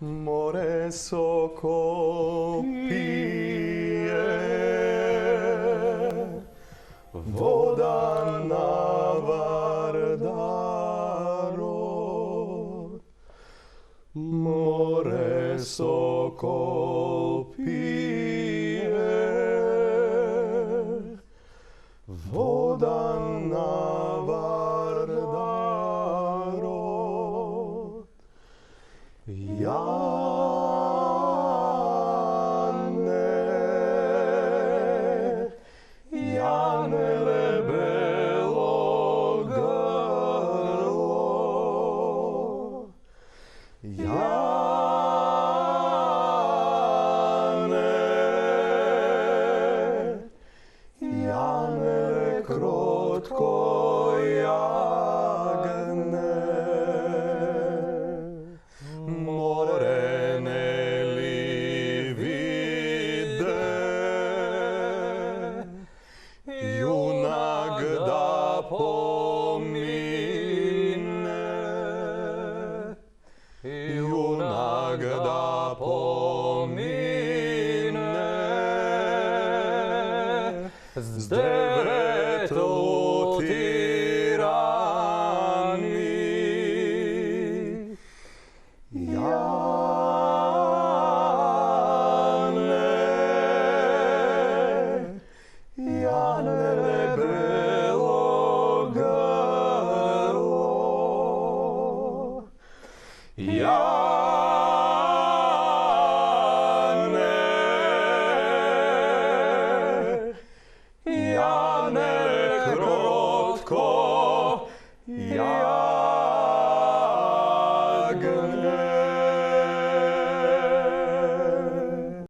more soko pije, voda navardarot. More soko pije, voda navardarot. Jane rebelo grlo, Jane krotko jagne, morene li vide, junak da pomine, junak da pomine.